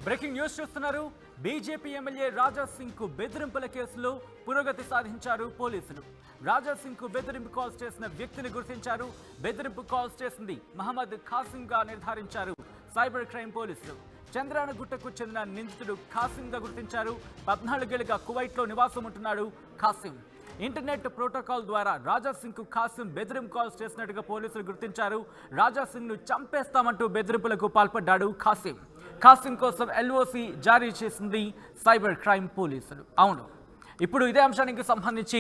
Breaking news చూస్తున్నారు. BJP MLA Raja Singh కు బెదిరింపుల కేసులో పురోగతి సాధించారు పోలీసులు. రాజా సింగ్ కు బెదిరింపు కాల్స్ చేసిన వ్యక్తిని గుర్తించారు. బెదిరింపు కాల్స్ చేసింది మహమ్మద్ ఖాసిం గా నిర్ధారించారు సైబర్ క్రైమ్ పోలీసులు. చంద్రానగుట్టకు చెందిన నిందితుడు ఖాసిం గా గుర్తించారు. 14 ఏళ్లుగా కువైట్ లో నివాసం ఉంటున్నాడు ఖాసిం. ఇంటర్నెట్ ప్రోటోకాల్ ద్వారా రాజా సింగ్ కు ఖాసిం బెదిరింపు కాల్స్ చేసినట్టుగా పోలీసులు గుర్తించారు. రాజా సింగ్ ను చంపేస్తామంటూ బెదిరింపులకు పాల్పడ్డాడు ఖాసిం. ఖాసిం కోసం ఎల్ఓసి జారీ చేసింది సైబర్ క్రైమ్ పోలీసులు. అవును, ఇప్పుడు ఇదే అంశానికి సంబంధించి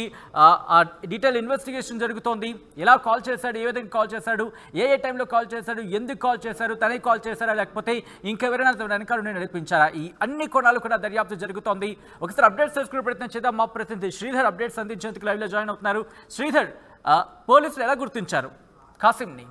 డీటెయిల్ ఇన్వెస్టిగేషన్ జరుగుతోంది. ఎలా కాల్ చేశాడు, ఏ విధంగా కాల్ చేశాడు, ఏ టైంలో కాల్ చేశాడు, ఎందుకు కాల్ చేశారు, తనే కాల్ చేశారా లేకపోతే ఇంకెవరైనా వెనకాల నడిపించారా, ఈ అన్ని కోణాలు కూడా దర్యాప్తు జరుగుతోంది. ఒకసారి అప్డేట్స్ తెలుసుకునే ప్రయత్నం చేద్దాం. మా ప్రతినిధి శ్రీధర్ అప్డేట్స్ అందించేందుకు లైవ్లో జాయిన్ అవుతున్నారు. శ్రీధర్, పోలీసులు ఎలా గుర్తించారు ఖాసింని?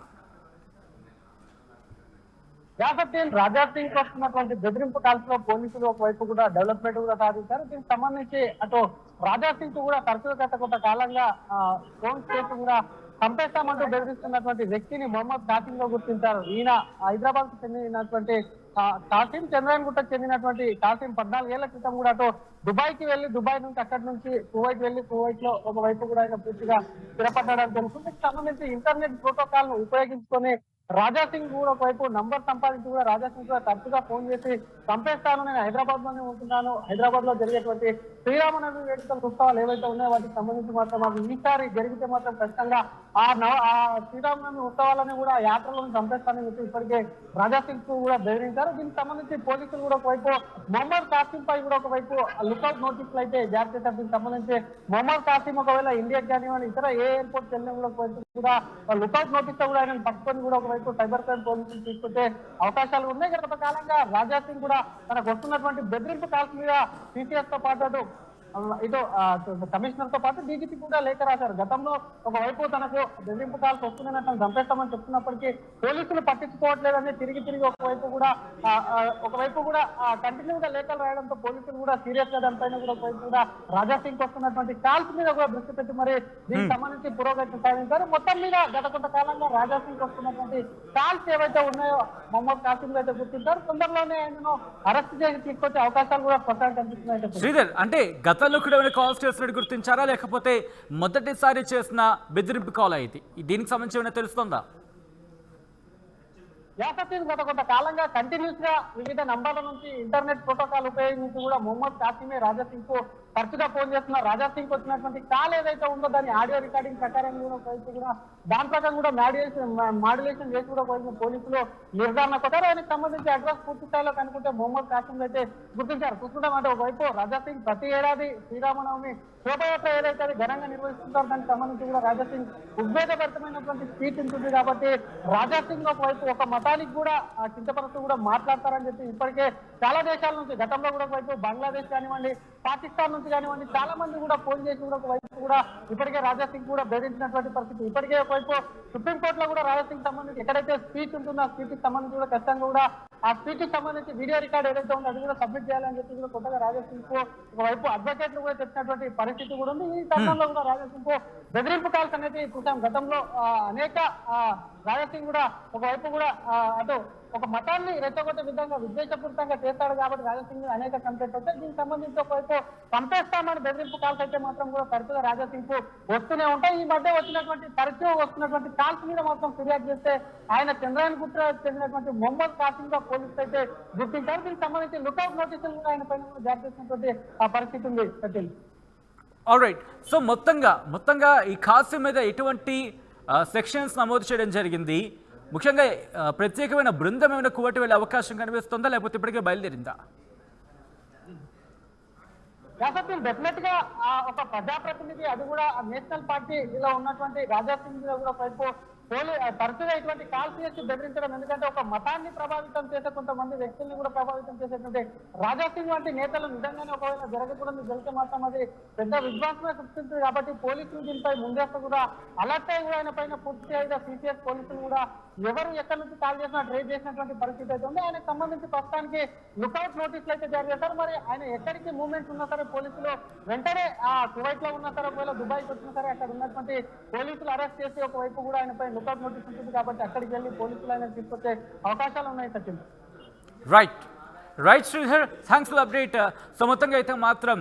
యాసద్దీన్ రాజా సింగ్ వస్తున్నటువంటి బెదిరింపు కాల్స్ లో పోలీసులు ఒకవైపు కూడా డెవలప్మెంట్ కూడా సాధించారు. దీనికి సంబంధించి అటు రాజా సింగ్ కూడా తరచుగా గత కొంత కాలంగా ఫోన్ చేసి కూడా చంపేస్తామంటూ బెదిరిస్తున్నటువంటి వ్యక్తిని మొహమ్మద్ ఖాసిం గా గుర్తించారు. ఈయన హైదరాబాద్ కు చెందినటువంటి ఖాసిం, చంద్రాయన్గుట్టకు చెందినటువంటి ఖాసిం 14 ఏళ్ల క్రితం కూడా అటు దుబాయ్ కి వెళ్లి దుబాయ్ నుంచి అక్కడి నుంచి కువైట్ వెళ్లి కువైట్ లో ఒకవైపు కూడా ఆయన పూర్తిగా స్థిరపడ్డాడని తెలుస్తుంది. దీనికి సంబంధించి ఇంటర్నెట్ ప్రోటోకాల్ ను ఉపయోగించుకొని రాజా సింగ్ కూడా ఒకవైపు నంబర్ సంపాదించి కూడా రాజా సింగ్ కూడా తరచుగా ఫోన్ చేసి చంపేస్తాను, నేను హైదరాబాద్ లోనే ఉంటున్నాను, హైదరాబాద్ లో జరిగేటువంటి శ్రీరామనవమి వేడుకల ఉత్సవాలు ఏవైతే ఉన్నాయో వాటికి సంబంధించి మాత్రం అవి ఈసారి జరిగితే మాత్రం ఖచ్చితంగా ఆ శ్రీరామనవమి ఉత్సవాలని కూడా యాత్రలను చంపేస్తానని చెప్పి ఇప్పటికే రాజా సింగ్ కూడా బెదిరించారు. దీనికి సంబంధించి పోలీసులు కూడా ఒకవైపు మొహమ్మద్ ఖాసిం పై కూడా ఒకవైపు లుకౌట్ నోటీసులు అయితే జారీ చేశారు. దీనికి సంబంధించి మొహమ్మద్ ఖాసిం ఒకవేళ ఇండియాకి కానివ్వండి ఇతర ఏ ఎయిర్పోర్ట్ వెళ్ళిన కూడా ఒకవైపు కూడా లుకౌట్ నోటీస్ కూడా ఆయన పట్టుకొని కూడా ఒకవైపు సైబర్ క్రైమ్ పోలీసులు తీసుకొచ్చే అవకాశాలు ఉన్నాయి. గత కాలంగా రాజా సింగ్ కూడా తనకు వస్తున్నటువంటి బెదిరింపు కాల్స్ మీద సిసిఎస్ తో పాటు ఇటు కమిషనర్ తో పాటు డీజీపీ కూడా లేఖ రాశారు. గతంలో ఒకవైపు తనకు బెదిరింపు కాల్స్ వస్తున్నాయని తను చంపేస్తామని చెప్తున్నప్పటికీ పోలీసులు పట్టించుకోవట్లేదని తిరిగి ఒకవైపు కూడా కంటిన్యూగా లేఖలు రాయడంతో పోలీసులు కూడా సీరియస్ గా దానిపైన కూడా ఒకవైపు కూడా రాజా సింగ్ వస్తున్నటువంటి కాల్స్ మీద కూడా దృష్టి పెట్టి మరి దీనికి సంబంధించి పురోగతి సాధించారు. మొత్తం మీద గత కొంతకాలంగా రాజా సింగ్ వస్తున్నటువంటి కాల్స్ ఏవైతే ఉన్నాయో మొహమ్మద్ ఖాసిం అయితే గుర్తించారు. తొందరలోనే ఆయనను అరెస్ట్ చేసి తీసుకొచ్చే అవకాశాలు కూడా స్పష్టంగా కనిపిస్తున్నాయి. శ్రీధర్, అంటే గతంలో కూడా ఏమైనా కాల్స్ చేసినట్టు గుర్తించారా లేకపోతే మొదటిసారి చేసిన బెదిరింపు కాల్ అయితే దీనికి సంబంధించి ఏమైనా తెలుస్తుందా? యాసద్దీన్ గత కొంత కాలంగా కంటిన్యూస్ గా వివిధ నంబర్ల నుంచి ఇంటర్నెట్ ప్రోటోకాల్ ఉపయోగించి కూడా మొహమ్మద్ ఖాసిమే రాజా సింగ్ కు తరచుగా ఫోన్ చేస్తున్నారు. రాజా సింగ్ వచ్చినటువంటి కాల్ ఏదైతే ఉందో దాని ఆడియో రికార్డింగ్ ప్రకారం కూడా దాని ప్రకారం కూడా మాడ్యులేషన్ చేసి కూడా పోలీసులు నిర్ధారణ కొట్టారు. దానికి సంబంధించి అడ్రస్ పూర్తి స్థాయిలో కనుకుంటే మొహమ్మద్ ఖాసిం అయితే గుర్తించారు. చూసుకుంటాం అంటే ఒకవైపు రాజా సింగ్ ప్రతి ఏడాది శ్రీరామనవమి శోభయాత్ర ఏదైతే అది ఘనంగా నిర్వహిస్తుంటారో దానికి సంబంధించి కూడా రాజా సింగ్ ఉద్వేగభరితమైనటువంటి స్పీచ్ ఉంటుంది కాబట్టి రాజా సింగ్ ఒకవైపు ఒక మతానికి కూడా చింతపరుస్తూ కూడా మాట్లాడతారని చెప్పి ఇప్పటికే చాలా దేశాల నుంచి గతంలో కూడా ఒకవైపు బంగ్లాదేశ్ కానివ్వండి, పాకిస్తాన్ నుంచి కానివ్వండి చాలా మంది కూడా ఫోన్ చేసి కూడా ఒకవైపు కూడా ఇప్పటికే రాజా సింగ్ కూడా బెదిరించినటువంటి పరిస్థితి. ఇప్పటికే ఒకవైపు సుప్రీంకోర్టులో కూడా రాజా సింగ్ సంబంధించి ఎక్కడైతే స్పీచ్ ఉంటుందో ఆ స్పీచ్ కి సంబంధించి కూడా ఖచ్చితంగా కూడా ఆ స్పీచ్ కి సంబంధించి వీడియో రికార్డ్ ఏదైతే ఉందో అది కూడా సబ్మిట్ చేయాలని చెప్పి కూడా కొత్తగా రాజా సింగ్ కు ఒకవైపు అడ్వకేట్లు కూడా తెచ్చినటువంటి పరిస్థితి కూడా ఉంది. ఈ తరుణంలో కూడా రాజా సింగ్ కు బెదిరింపు కాల్స్ అనేది చూసాం. గతంలో అనేక రాజా సింగ్ కూడా ఒకవైపు కూడా అటు ఒక మతాన్ని రెచ్చగొట్టే విధంగా విద్వేషపూరితంగా చేస్తాడు కాబట్టి రాజా సింగ్ అనేక కంప్లైంట్ వచ్చాయి. దీనికి సంబంధించి ఒకవైపు చంపేస్తామని బెదిరింపు కాల్స్ అయితే మాత్రం కూడా తరచుగా రాజా సింగ్ కు వస్తూనే ఉంటాయి. ఈ మధ్య తరచుగా వస్తున్నటువంటి కాల్స్ మీద మాత్రం ఫిర్యాదు చేస్తే ఆయన చంద్రాయన్గుట్ట చెందినటువంటి మొహమ్మద్ ఖాసిం గా పోలీసులు అయితే గుర్తించారు. దీనికి సంబంధించి లుకౌట్ నోటీసులు కూడా ఆయన పైన జారీ చేసినటువంటి పరిస్థితి ఉంది. సచిన్, ఆల్రైట్. సో మొత్తంగా ఈ ఖాసిం మీద ఎటువంటి సెక్షన్స్ నమోదు చేయడం జరిగింది? ముఖ్యంగా ప్రత్యేకమైన బృందం ఏమైనా కువైట్ వెళ్ళే అవకాశం కనిపిస్తుందా లేకపోతే ఇప్పటికే బయలుదేరిందా? డెఫినెట్ గా ఒక ప్రజాప్రతినిధి అది కూడా నేషనల్ పార్టీలో ఉన్నటువంటి రాజా సింగ్ కూడా వైపు తరచుగా ఇటువంటి కాల్స్ చేసి బెదిరించడం, ఎందుకంటే ఒక మతాన్ని ప్రభావితం చేసే కొంతమంది వ్యక్తుల్ని కూడా ప్రభావితం చేసేటువంటి రాజా సింగ్ వంటి నేతలు నిజంగానే ఒకవేళ జరగకూడదు జరిగితే మాత్రం అది పెద్ద విధ్వంసమే సృష్టించింది. కాబట్టి పోలీసులు దీనిపై ముందస్తు కూడా అలర్ట్ అయి కూడా ఆయన పైన పూర్తి స్థాయిగా సిసిఎస్ పోలీసులు కూడా ఎవరు ఎక్కడి నుంచి కాల్ చేసినా ట్రేస్ చేసినటువంటి పరిస్థితి అయితే ఉంది. ఆయనకు సంబంధించి ప్రస్తుతానికి లుకౌట్ నోటీసులు అయితే జారీ చేశారు. మరి ఆయన ఎక్కడికి మూవ్మెంట్స్ ఉన్నా సరే పోలీసులు వెంటనే కువైట్ లో ఉన్నా సరే ఒకవేళ దుబాయ్కి వచ్చినా సరే అక్కడ ఉన్నటువంటి పోలీసులు అరెస్ట్ చేసి ఒకవైపు కూడా ఆయనపై లుకౌట్ నోటీస్ ఉంటుంది కాబట్టి అక్కడికి వెళ్ళి పోలీసులు ఆయన తీసుకొచ్చే అవకాశాలు ఉన్నాయి. Sachin, right. Right Sridhar, thanks for update. So మొత్తంగా అయితే మాత్రం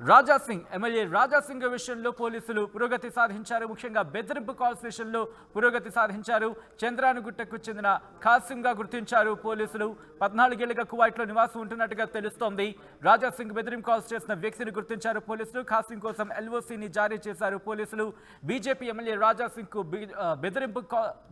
రాజా సింగ్ ఎమ్మెల్యే రాజా సింగ్ విషయంలో పోలీసులు పురోగతి సాధించారు. ముఖ్యంగా బెదిరింపు కాల్స్ విషయంలో పురోగతి సాధించారు. చంద్రానుగుట్టకు చెందిన ఖాసింగా గుర్తించారు పోలీసులు. 14 ఏళ్లుగా కువైట్లో నివాసం ఉంటున్నట్టుగా తెలుస్తోంది. రాజా సింగ్ బెదిరింపు కాల్స్ చేసిన వ్యక్తిని గుర్తించారు పోలీసులు. ఖాసింగ్ కోసం ఎల్ఓసిని జారీ చేశారు పోలీసులు. బీజేపీ ఎమ్మెల్యే రాజా సింగ్ కు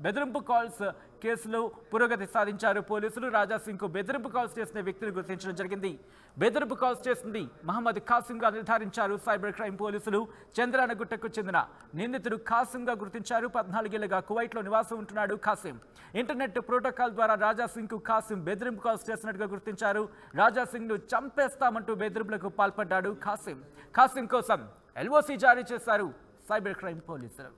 బెదిరింపు కాల్స్ కేసులో పురోగతి సాధించారు పోలీసులు. రాజా సింగ్ కు బెదిరింపు కాల్స్ చేసిన వ్యక్తిని గుర్తించడం జరిగింది. బెదిరింపు కాల్స్ చేసింది మహమ్మద్ ఖాసింగా నిర్ధారించారు సైబర్ క్రైమ్ పోలీసులు. చంద్రానగుట్టకు చెందిన నిందితుడు ఖాసింగా గుర్తించారు. 14 ఏళ్లుగా కువైట్లో నివాసం ఉంటున్నాడు ఖాసిం. ఇంటర్నెట్ ప్రోటోకాల్ ద్వారా రాజా సింగ్ కు ఖాసిం బెదిరింపు కాల్స్ చేసినట్టుగా గుర్తించారు. రాజా సింగ్ ను చంపేస్తామంటూ బెదిరింపులకు పాల్పడ్డాడు ఖాసిం. ఖాసిం కోసం ఎల్ఓసి జారీ చేశారు సైబర్ క్రైమ్ పోలీసులు.